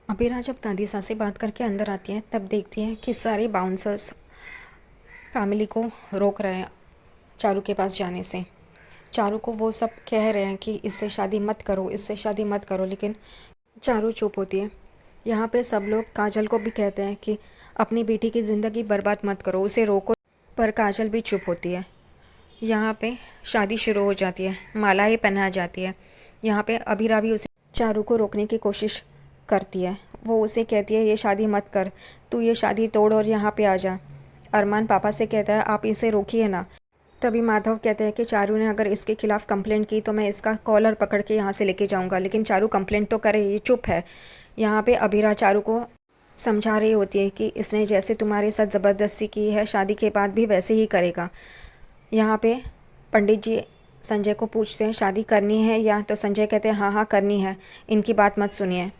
अबीरा जब दादीसा से बात करके अंदर आती है तब देखती है कि सारे बाउंसर्स फैमिली को रोक रहे हैं चारू के पास जाने से। चारू को वो सब कह रहे हैं कि इससे शादी मत करो, इससे शादी मत करो, लेकिन चारू चुप होती है। यहाँ पे सब लोग काजल को भी कहते हैं कि अपनी बेटी की ज़िंदगी बर्बाद मत करो, उसे रोको, पर काजल भी चुप होती है। यहाँ पे शादी शुरू हो जाती है, मालाएं पहनाई जाती है। यहाँ पे अबीरा भी उसे चारू को रोकने की कोशिश करती है। वो उसे कहती है ये शादी मत कर, तू ये शादी तोड़ और यहाँ पे आ जा। अरमान पापा से कहता है आप इसे रोकिए ना। तभी माधव कहते हैं कि चारू ने अगर इसके खिलाफ़ कंप्लेंट की तो मैं इसका कॉलर पकड़ के यहाँ से लेके जाऊँगा, लेकिन चारू कंप्लेंट तो करे, ये चुप है। यहाँ पे अबीरा चारू को समझा रही होती है कि इसने जैसे तुम्हारे साथ ज़बरदस्ती की है शादी के बाद भी वैसे ही करेगा। यहाँ पे पंडित जी संजय को पूछते हैं शादी करनी है या, तो संजय कहते हैं हाँ हाँ करनी है, इनकी बात मत सुनिए।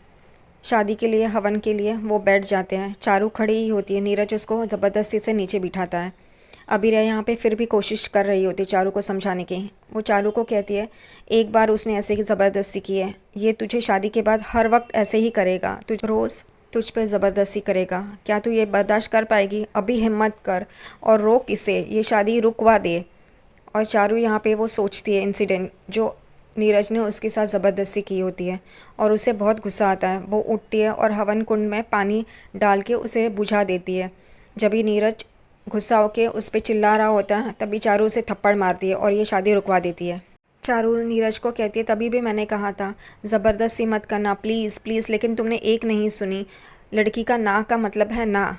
शादी के लिए हवन के लिए वो बैठ जाते हैं। चारू खड़ी ही होती है, नीरज उसको ज़बरदस्ती से नीचे बिठाता है। अबीरा यहाँ पे फिर भी कोशिश कर रही होती है चारू को समझाने की। वो चारू को कहती है एक बार उसने ऐसे ही ज़बरदस्ती की है, ये तुझे शादी के बाद हर वक्त ऐसे ही करेगा, तुझ रोज़ तुझ पे ज़बरदस्ती करेगा। क्या तू ये बर्दाश्त कर पाएगी? अभी हिम्मत कर और रोक इसे, ये शादी रुकवा दे। और चारू यहाँ पे वो सोचती है इंसिडेंट जो नीरज ने उसके साथ ज़बरदस्ती की होती है, और उसे बहुत गुस्सा आता है। वो उठती है और हवन कुंड में पानी डाल के उसे बुझा देती है। जब भी नीरज गुस्सा होके उस पर चिल्ला रहा होता है तभी चारू उसे थप्पड़ मारती है और ये शादी रुकवा देती है। चारू नीरज को कहती है तभी भी मैंने कहा था ज़बरदस्ती मत करना, प्लीज़ प्लीज़, लेकिन तुमने एक नहीं सुनी। लड़की का ना का मतलब है ना,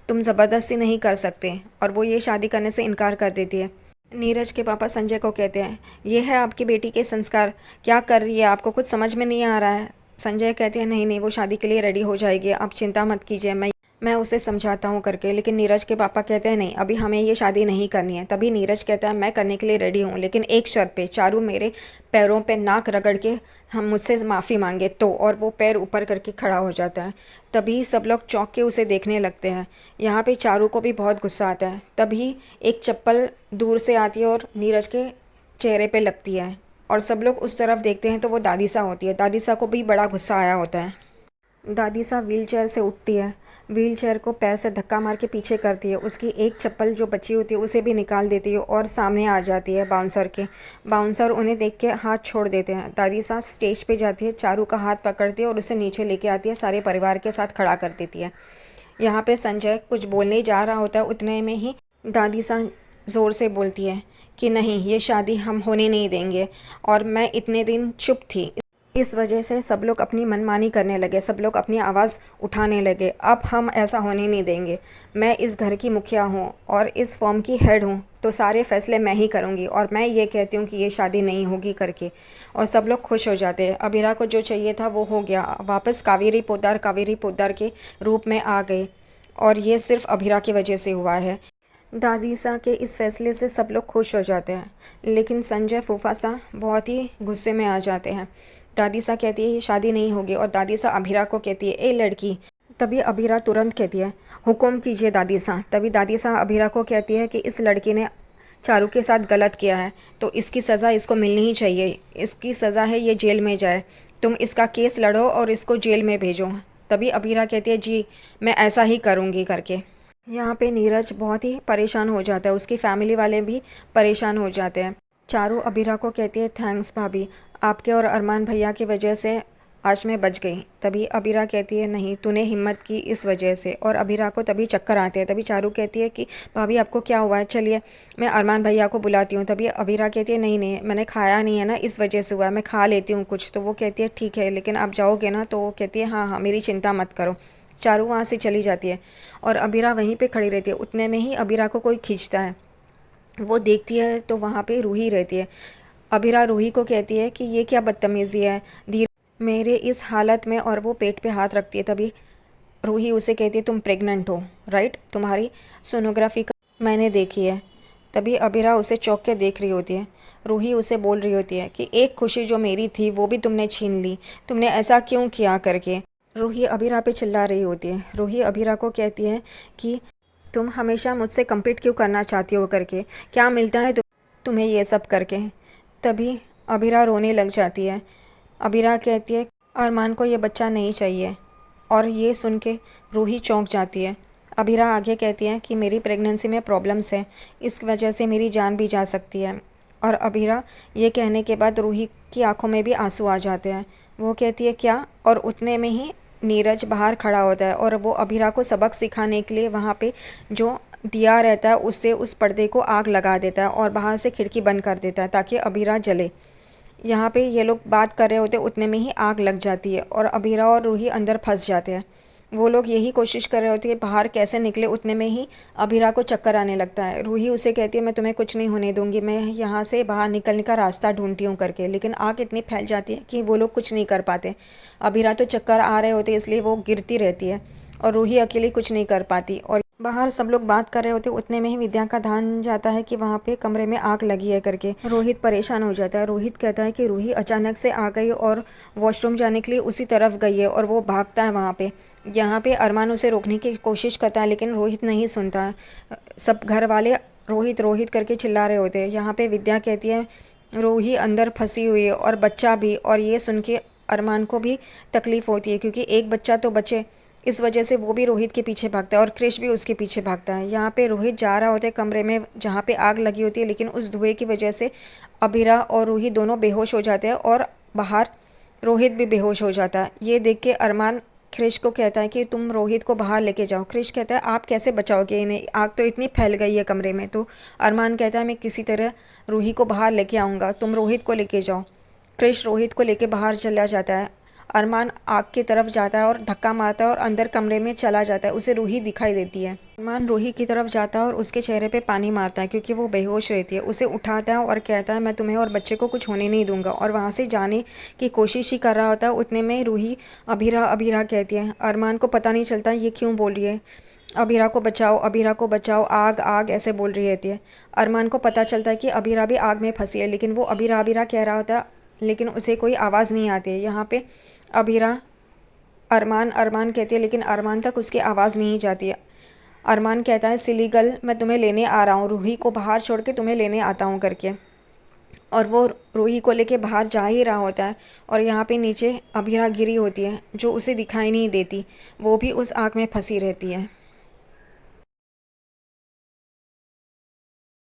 तुम ज़बरदस्ती नहीं कर सकते। और वो ये शादी करने से इनकार कर देती है। नीरज के पापा संजय को कहते हैं ये है आपकी बेटी के संस्कार, क्या कर रही है, आपको कुछ समझ में नहीं आ रहा है। संजय कहते हैं नहीं नहीं, वो शादी के लिए रेडी हो जाएगी, आप चिंता मत कीजिए, मैं उसे समझाता हूँ करके। लेकिन नीरज के पापा कहते हैं नहीं, अभी हमें ये शादी नहीं करनी है। तभी नीरज कहता है मैं करने के लिए रेडी हूँ, लेकिन एक शर्त पे, चारू मेरे पैरों पे नाक रगड़ के हम मुझसे माफ़ी मांगे तो। और वो पैर ऊपर करके खड़ा हो जाता है। तभी सब लोग चौंक के उसे देखने लगते हैं। यहाँ पे चारू को भी बहुत गुस्सा आता है। तभी एक चप्पल दूर से आती है और नीरज के चेहरे पे लगती है, और सब लोग उस तरफ देखते हैं तो वो दादीसा होती है। दादीसा को भी बड़ा गुस्सा आया होता है। दादीसा व्हीलचेयर से उठती है, व्हीलचेयर को पैर से धक्का मार के पीछे करती है, उसकी एक चप्पल जो बची होती है उसे भी निकाल देती है और सामने आ जाती है बाउंसर के। बाउंसर उन्हें देख के हाथ छोड़ देते हैं। दादीसा स्टेज पे जाती है, चारू का हाथ पकड़ती है और उसे नीचे लेके आती है, सारे परिवार के साथ खड़ा कर देती है। यहाँ पे संजय कुछ बोलने जा रहा होता है, उतने में ही दादीसा ज़ोर से बोलती है कि नहीं, ये शादी हम होने नहीं देंगे। और मैं इतने दिन चुप थी, इस वजह से सब लोग अपनी मनमानी करने लगे, सब लोग अपनी आवाज़ उठाने लगे। अब हम ऐसा होने नहीं देंगे। मैं इस घर की मुखिया हूँ और इस फॉर्म की हेड हूँ, तो सारे फैसले मैं ही करूँगी, और मैं ये कहती हूँ कि ये शादी नहीं होगी करके। और सब लोग खुश हो जाते हैं। अबीरा को जो चाहिए था वो हो गया, वापस कावेरी पोद्दार के रूप में आ गए, और ये सिर्फ अबीरा की वजह से हुआ है। दादीसा के इस फैसले से सब लोग खुश हो जाते हैं, लेकिन संजय फूफासा बहुत ही गुस्से में आ जाते हैं। दादीसा कहती है ये शादी नहीं होगी, और दादीसा अबीरा को कहती है ए लड़की। तभी अबीरा तुरंत कहती है हुक्म कीजिए दादीसा। तभी दादीसा अबीरा को कहती है कि इस लड़की ने चारू के साथ गलत किया है, तो इसकी सज़ा इसको मिलनी ही चाहिए। इसकी सज़ा है ये जेल में जाए, तुम इसका केस लड़ो और इसको जेल में भेजो। तभी अबीरा कहती है जी मैं ऐसा ही करूँगी करके। यहाँ पे नीरज बहुत ही परेशान हो जाता है, उसकी फैमिली वाले भी परेशान हो जाते हैं। चारू अबीरा को कहती है थैंक्स भाभी, आपके और अरमान भैया की वजह से आज मैं बच गई। तभी अबीरा कहती है नहीं, तूने हिम्मत की इस वजह से। और अबीरा को तभी चक्कर आते हैं। तभी चारू कहती है कि भाभी आपको क्या हुआ है, चलिए मैं अरमान भैया को बुलाती हूँ। तभी अबीरा कहती है नहीं नहीं, मैंने खाया नहीं है ना, इस वजह से हुआ है, मैं खा लेती हूँ कुछ। तो वो कहती है ठीक है, लेकिन आप जाओगे ना? तो वो कहती है हाँ हाँ, मेरी चिंता मत करो। चारू वहाँ से चली जाती है और अबीरा वहीं पे खड़ी रहती है। उतने में ही अबीरा को कोई खींचता है, वो देखती है तो वहाँ पे रूही रहती है। अबीरा रूही को कहती है कि ये क्या बदतमीज़ी है धीरे मेरे इस हालत में, और वो पेट पे हाथ रखती है। तभी रूही उसे कहती है तुम प्रेग्नेंट हो राइट, तुम्हारी सोनोग्राफी का मैंने देखी है। तभी अबीरा उसे चौंक के देख रही होती है। रूही उसे बोल रही होती है कि एक खुशी जो मेरी थी वो भी तुमने छीन ली, तुमने ऐसा क्यों किया करके। रूही अबीरा पे चिल्ला रही होती है। रूही अबीरा को कहती है कि तुम हमेशा मुझसे कम्पीट क्यों करना चाहती हो करके, क्या मिलता है तुम्हें ये सब करके। तभी अबीरा रोने लग जाती है। अबीरा कहती है अरमान को ये बच्चा नहीं चाहिए, और ये सुन के रूही चौंक जाती है। अभीरा आगे कहती है कि मेरी प्रेगनेंसी में प्रॉब्लम्स है, इस वजह से मेरी जान भी जा सकती है। और अभीरा ये कहने के बाद रूही की आंखों में भी आंसू आ जाते हैं। वो कहती है क्या, और उतने में ही नीरज बाहर खड़ा होता है और वो अभीरा को सबक सिखाने के लिए वहाँ पे जो दिया रहता है उससे उस पर्दे को आग लगा देता है और बाहर से खिड़की बंद कर देता है ताकि अभीरा जले। यहाँ पे ये लोग बात कर रहे होते उतने में ही आग लग जाती है और अभीरा और रूही अंदर फंस जाते हैं। वो लोग यही कोशिश कर रहे होते हैं कि बाहर कैसे निकले, उतने में ही अभीरा को चक्कर आने लगता है। रूही उसे कहती है मैं तुम्हें कुछ नहीं होने दूंगी, मैं यहाँ से बाहर निकलने का रास्ता ढूंढती हूँ करके, लेकिन आग इतनी फैल जाती है कि वो लोग कुछ नहीं कर पाते। अभीरा तो चक्कर आ रहे होते इसलिए वो गिरती रहती है और रूही अकेली कुछ नहीं कर पाती। और बाहर सब लोग बात कर रहे होते उतने में ही विद्या का ध्यान जाता है कि वहाँ पे कमरे में आग लगी है करके। रोहित परेशान हो जाता है। रोहित कहता है कि रूही अचानक से आ गई और वॉशरूम जाने के लिए उसी तरफ गई है और वो भागता है वहाँ पे। यहाँ पे अरमान उसे रोकने की कोशिश करता है लेकिन रोहित नहीं सुनता है। सब घर वाले रोहित रोहित करके चिल्ला रहे होते हैं। यहाँ पे विद्या कहती है रूही अंदर फंसी हुई है और बच्चा भी, और ये सुन के अरमान को भी तकलीफ़ होती है क्योंकि एक बच्चा तो बचे, इस वजह से वो भी रोहित के पीछे भागता है और क्रिश भी उसके पीछे भागता है। यहाँ पे रोहित जा रहा होता है कमरे में जहाँ पे आग लगी होती है, लेकिन उस धुएं की वजह से अभीरा और रूही दोनों बेहोश हो जाते हैं और बाहर रोहित भी बेहोश हो जाता है। ये देख के अरमान क्रिश को कहता है कि तुम रोहित को बाहर लेके जाओ। क्रिश कहता है आप कैसे बचाओगे इन्हें, आग तो इतनी फैल गई है कमरे में। तो अरमान कहता है मैं किसी तरह रूही को बाहर लेके आऊँगा, तुम रोहित को लेके जाओ। क्रिश रोहित को लेके बाहर चला जाता है। अरमान आग की तरफ जाता है और धक्का मारता है और अंदर कमरे में चला जाता है। उसे रूही दिखाई देती है। अरमान रूही की तरफ जाता है और उसके चेहरे पे पानी मारता है क्योंकि वो बेहोश रहती है। उसे उठाता है और कहता है मैं तुम्हें और बच्चे को कुछ होने नहीं दूंगा, और वहाँ से जाने की कोशिश ही कर रहा होता है। उतने में रूही अभीरा अभीरा कहती है। अरमान को पता नहीं चलता ये क्यों बोल रही है, अभीरा को बचाओ, अभीरा को बचाओ, आग आग ऐसे बोल रही रहती है। अरमान को पता चलता है कि अभीरा भी आग में फंसी है, लेकिन वो अभीरा अभीरा कह रहा होता है लेकिन उसे कोई आवाज़ नहीं आती है। यहाँ पे अभीरा अरमान अरमान कहती है लेकिन अरमान तक उसकी आवाज़ नहीं जाती है। अरमान कहता है सिली गर्ल मैं तुम्हें लेने आ रहा हूँ, रूही को बाहर छोड़ के तुम्हें लेने आता हूँ करके। और वो रूही को लेके बाहर जा ही रहा होता है और यहाँ पे नीचे अभीरा गिरी होती है जो उसे दिखाई नहीं देती, वो भी उस आग में फंसी रहती है।